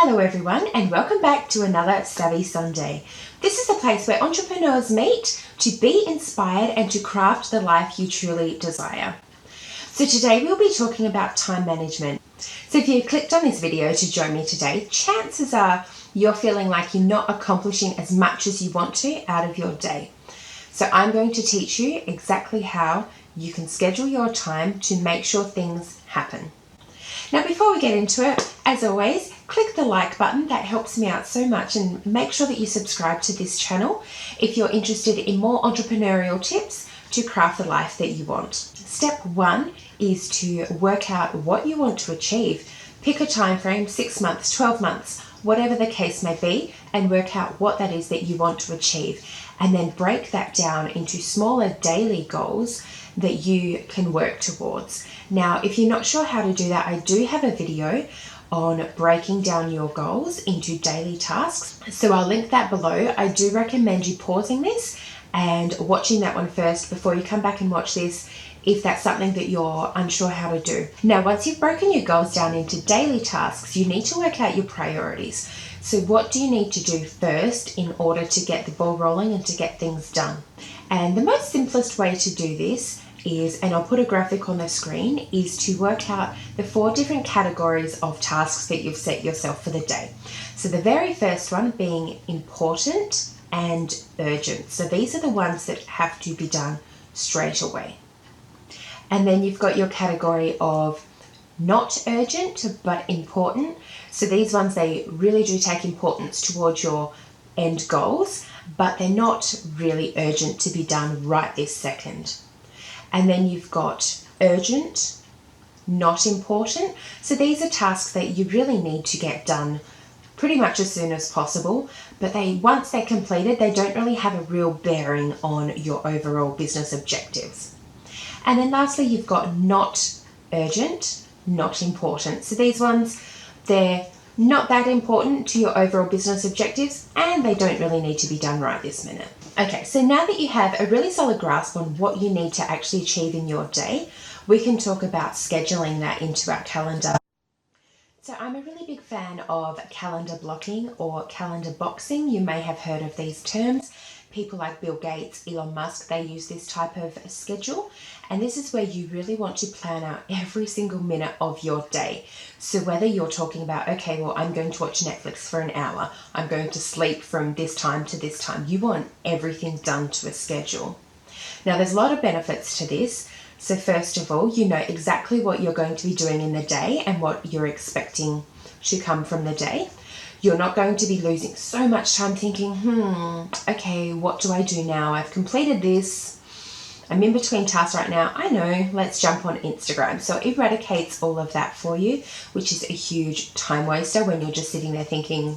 Hello everyone and welcome back to another Savvy Sunday. This is a place where entrepreneurs meet to be inspired and to craft the life you truly desire. So today we'll be talking about time management. So if you clicked on this video to join me today, chances are you're feeling like you're not accomplishing as much as you want to out of your day. So I'm going to teach you exactly how you can schedule your time to make sure things happen. Now before we get into it, as always, click the like button. That helps me out so much, and make sure that you subscribe to this channel if you're interested in more entrepreneurial tips to craft the life that you want. Step 1 is to work out what you want to achieve. Pick a time frame, 6 months, 12 months, whatever the case may be, and work out what that is that you want to achieve. And then break that down into smaller daily goals that you can work towards. Now, if you're not sure how to do that, I do have a video on breaking down your goals into daily tasks. So I'll link that below. I do recommend you pausing this and watching that one first before you come back and watch this if that's something that you're unsure how to do. Now, once you've broken your goals down into daily tasks, you need to work out your priorities. So what do you need to do first in order to get the ball rolling and to get things done? And the most simplest way to do this is, and I'll put a graphic on the screen, is to work out the 4 different categories of tasks that you've set yourself for the day. So the very first one being important and urgent. So these are the ones that have to be done straight away. And then you've got your category of not urgent but important. So these ones, they really do take importance towards your end goals, but they're not really urgent to be done right this second. And then you've got urgent, not important. So these are tasks that you really need to get done pretty much as soon as possible, but once they're completed, they don't really have a real bearing on your overall business objectives. And then lastly, you've got not urgent, not important. So these ones, they're not that important to your overall business objectives, and they don't really need to be done right this minute. Okay, so now that you have a really solid grasp on what you need to actually achieve in your day, we can talk about scheduling that into our calendar. So I'm a really big fan of calendar blocking or calendar boxing. You may have heard of these terms. People like Bill Gates, Elon Musk, they use this type of schedule. And this is where you really want to plan out every single minute of your day. So whether you're talking about, okay, well, I'm going to watch Netflix for an hour, I'm going to sleep from this time to this time, you want everything done to a schedule. Now, there's a lot of benefits to this. So first of all, you know exactly what you're going to be doing in the day and what you're expecting to come from the day. You're not going to be losing so much time thinking, okay, what do I do now? I've completed this. I'm in between tasks right now. I know, let's jump on Instagram. So it eradicates all of that for you, which is a huge time waster when you're just sitting there thinking,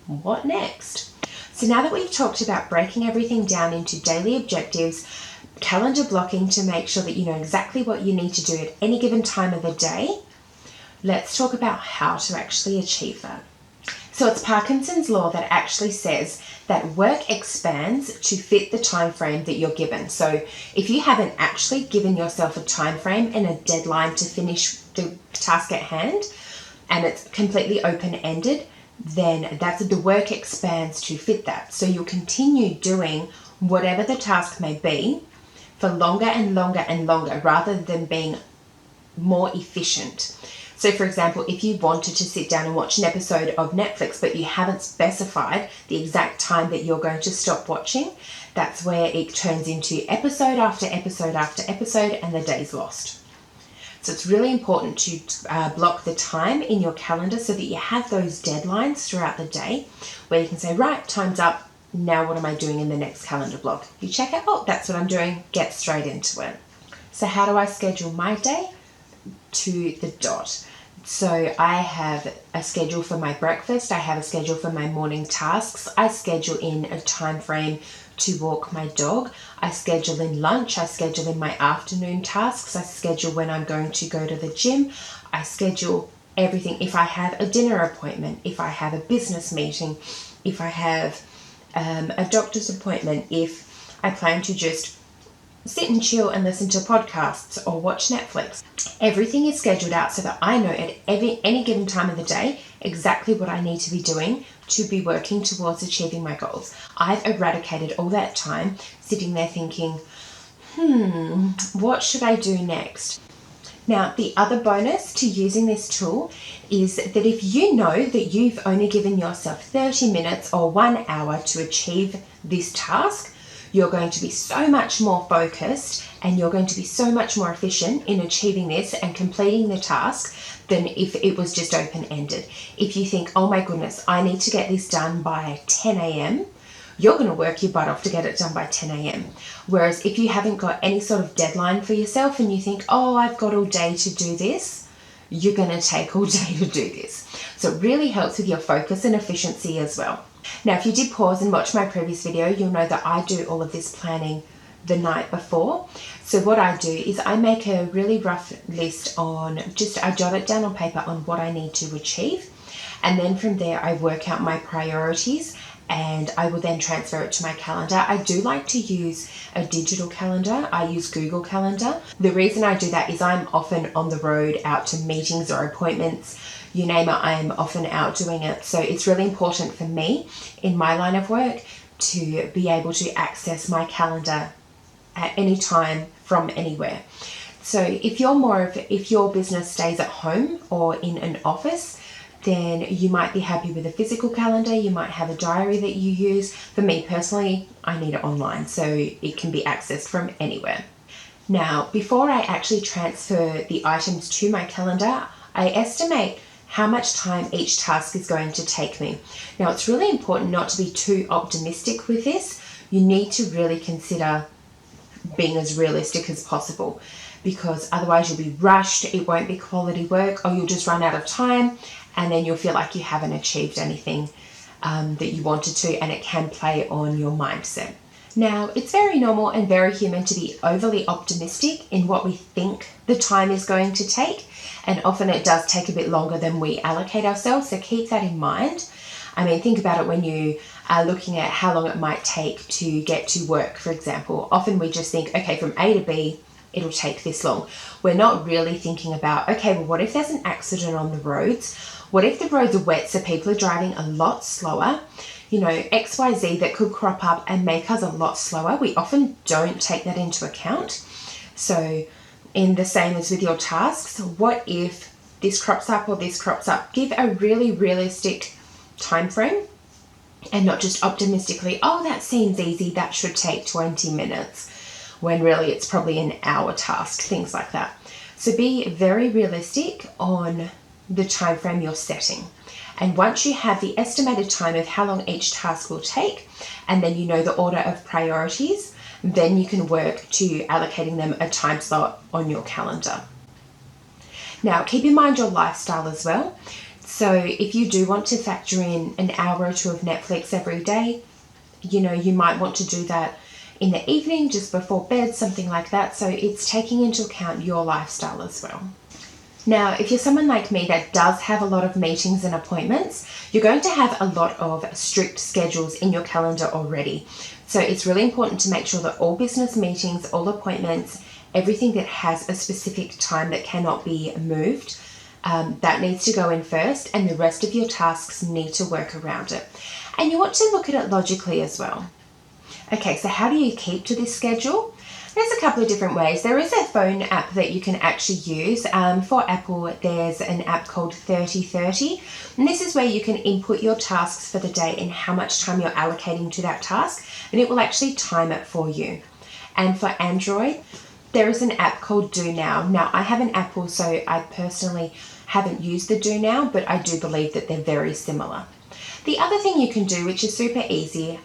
what next? So now that we've talked about breaking everything down into daily objectives, calendar blocking to make sure that you know exactly what you need to do at any given time of the day, let's talk about how to actually achieve that. So it's Parkinson's law that actually says that work expands to fit the time frame that you're given. So if you haven't actually given yourself a time frame and a deadline to finish the task at hand, and it's completely open-ended, then the work expands to fit that. So you'll continue doing whatever the task may be for longer and longer and longer, rather than being more efficient. So for example, if you wanted to sit down and watch an episode of Netflix, but you haven't specified the exact time that you're going to stop watching, that's where it turns into episode after episode after episode, and the day's lost. So it's really important to block the time in your calendar so that you have those deadlines throughout the day where you can say, right, time's up. Now what am I doing in the next calendar block? You check it, oh, that's what I'm doing, get straight into it. So how do I schedule my day? To the dot. So I have a schedule for my breakfast, I have a schedule for my morning tasks, I schedule in a time frame to walk my dog, I schedule in lunch, I schedule in my afternoon tasks, I schedule when I'm going to go to the gym, I schedule everything. If I have a dinner appointment, if I have a business meeting, if I have a doctor's appointment, if I plan to just sit and chill and listen to podcasts or watch Netflix. Everything is scheduled out so that I know at any given time of the day exactly what I need to be doing to be working towards achieving my goals. I've eradicated all that time sitting there thinking, what should I do next? Now, the other bonus to using this tool is that if you know that you've only given yourself 30 minutes or 1 hour to achieve this task, you're going to be so much more focused and you're going to be so much more efficient in achieving this and completing the task than if it was just open-ended. If you think, oh my goodness, I need to get this done by 10 a.m., you're going to work your butt off to get it done by 10 a.m. Whereas if you haven't got any sort of deadline for yourself and you think, oh, I've got all day to do this, you're going to take all day to do this. So it really helps with your focus and efficiency as well. Now, if you did pause and watch my previous video, you'll know that I do all of this planning the night before. So what I do is I make a really rough list I jot it down on paper on what I need to achieve. And then from there, I work out my priorities and I will then transfer it to my calendar. I do like to use a digital calendar. I use Google Calendar. The reason I do that is I'm often on the road out to meetings or appointments. You name it, I'm often out doing it. So it's really important for me in my line of work to be able to access my calendar at any time from anywhere. So if your business stays at home or in an office, then you might be happy with a physical calendar. You might have a diary that you use. For me personally, I need it online so it can be accessed from anywhere. Now, before I actually transfer the items to my calendar, I estimate how much time each task is going to take me. Now, it's really important not to be too optimistic with this. You need to really consider being as realistic as possible, because otherwise you'll be rushed, it won't be quality work, or you'll just run out of time and then you'll feel like you haven't achieved anything that you wanted to, and it can play on your mindset. Now, it's very normal and very human to be overly optimistic in what we think the time is going to take, and often it does take a bit longer than we allocate ourselves, so keep that in mind. I mean, think about it when you are looking at how long it might take to get to work, for example. Often we just think, okay, from A to B, it'll take this long. We're not really thinking about, okay, well, what if there's an accident on the roads? What if the roads are wet so people are driving a lot slower? You know, XYZ that could crop up and make us a lot slower. We often don't take that into account. So in the same as with your tasks, what if this crops up or this crops up? Give a really realistic time frame and not just optimistically, oh, that seems easy, that should take 20 minutes, when really it's probably an hour task, things like that. So be very realistic on the time frame you're setting. And once you have the estimated time of how long each task will take, and then you know the order of priorities, then you can work to allocating them a time slot on your calendar. Now, keep in mind your lifestyle as well. So if you do want to factor in an hour or two of Netflix every day, you know, you might want to do that in the evening, just before bed, something like that. So it's taking into account your lifestyle as well. Now, if you're someone like me that does have a lot of meetings and appointments, you're going to have a lot of strict schedules in your calendar already. So it's really important to make sure that all business meetings, all appointments, everything that has a specific time that cannot be moved, that needs to go in first, and the rest of your tasks need to work around it. And you want to look at it logically as well. Okay, so how do you keep to this schedule? There's a couple of different ways. There is a phone app that you can actually use. For Apple, there's an app called 3030, and this is where you can input your tasks for the day and how much time you're allocating to that task, and it will actually time it for you. And for Android, there is an app called Do Now. Now, I have an Apple, so I personally haven't used the Do Now, but I do believe that they're very similar. The other thing you can do, which is super easy,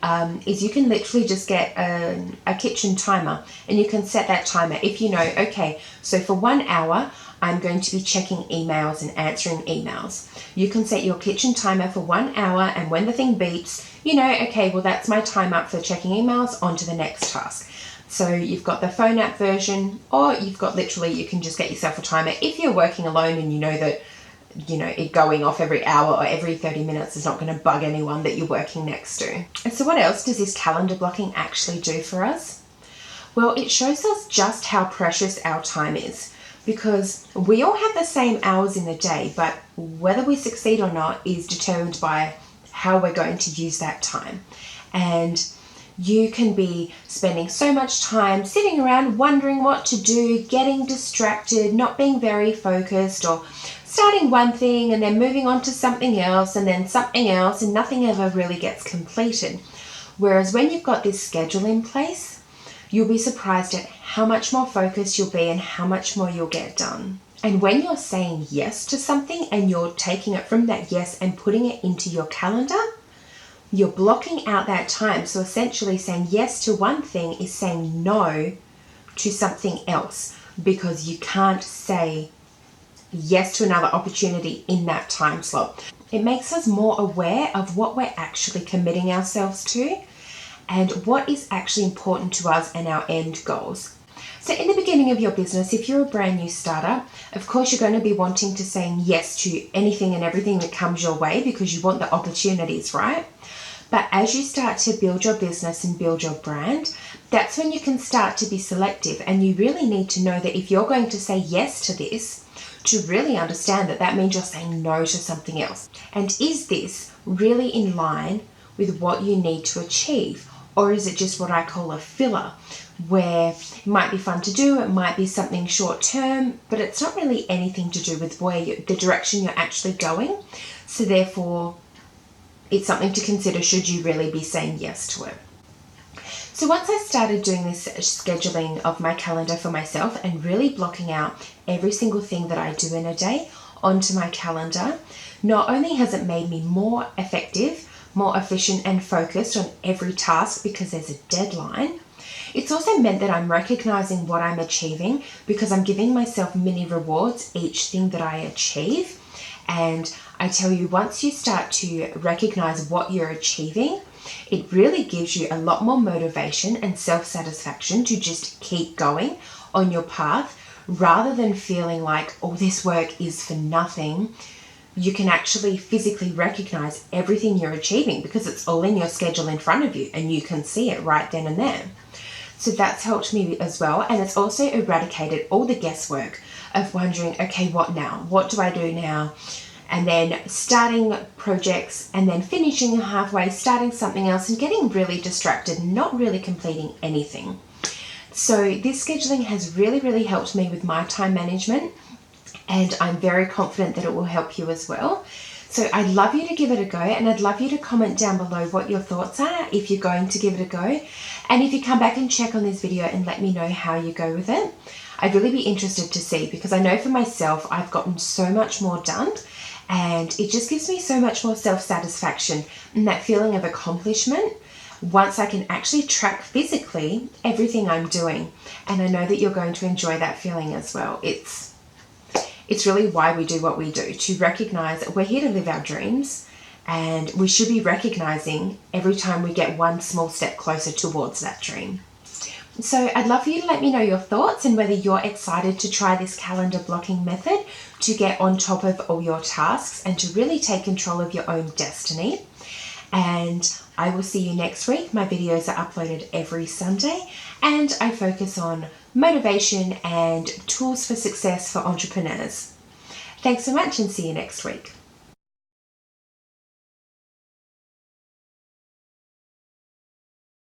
is you can literally just get a kitchen timer, and you can set that timer. If you know, okay, so for 1 hour, I'm going to be checking emails and answering emails. You can set your kitchen timer for 1 hour, and when the thing beeps, you know, okay, well, that's my time up for checking emails, on to the next task. So you've got the phone app version, or you've got literally, you can just get yourself a timer. If you're working alone and you know that, you know, it going off every hour or every 30 minutes is not going to bug anyone that you're working next to. And so what else does this calendar blocking actually do for us? Well, it shows us just how precious our time is. because we all have the same hours in the day, but whether we succeed or not is determined by how we're going to use that time. And you can be spending so much time sitting around wondering what to do, getting distracted, not being very focused, or starting one thing and then moving on to something else and then something else, and nothing ever really gets completed. Whereas when you've got this schedule in place, you'll be surprised at how much more focused you'll be and how much more you'll get done. And when you're saying yes to something and you're taking it from that yes and putting it into your calendar, you're blocking out that time. So essentially saying yes to one thing is saying no to something else, because you can't say yes to another opportunity in that time slot. It makes us more aware of what we're actually committing ourselves to and what is actually important to us and our end goals. So in the beginning of your business, if you're a brand new starter, of course you're going to be wanting to say yes to anything and everything that comes your way because you want the opportunities, right? But as you start to build your business and build your brand, that's when you can start to be selective, and you really need to know that if you're going to say yes to this, to really understand that that means you're saying no to something else. And is this really in line with what you need to achieve? Or is it just what I call a filler, where it might be fun to do, it might be something short term, but it's not really anything to do with the direction you're actually going. So therefore, it's something to consider, should you really be saying yes to it. So once I started doing this scheduling of my calendar for myself and really blocking out every single thing that I do in a day onto my calendar, not only has it made me more effective, more efficient and focused on every task because there's a deadline, it's also meant that I'm recognizing what I'm achieving because I'm giving myself mini rewards each thing that I achieve. And I tell you, once you start to recognize what you're achieving, it really gives you a lot more motivation and self-satisfaction to just keep going on your path, rather than feeling like, oh, this work is for nothing. You can actually physically recognize everything you're achieving because it's all in your schedule in front of you and you can see it right then and there. So that's helped me as well. And it's also eradicated all the guesswork of wondering, okay, what now? What do I do now? And then starting projects and then finishing halfway, starting something else and getting really distracted, not really completing anything. So this scheduling has really, really helped me with my time management, and I'm very confident that it will help you as well. So I'd love you to give it a go, and I'd love you to comment down below what your thoughts are if you're going to give it a go. And if you come back and check on this video and let me know how you go with it, I'd really be interested to see, because I know for myself I've gotten so much more done, and it just gives me so much more self-satisfaction and that feeling of accomplishment once I can actually track physically everything I'm doing. And I know that you're going to enjoy that feeling as well. It's really why we do what we do, to recognize that we're here to live our dreams, and we should be recognizing every time we get one small step closer towards that dream. So I'd love for you to let me know your thoughts and whether you're excited to try this calendar blocking method to get on top of all your tasks and to really take control of your own destiny. And I will see you next week. My videos are uploaded every Sunday, and I focus on motivation and tools for success for entrepreneurs. Thanks so much, and see you next week.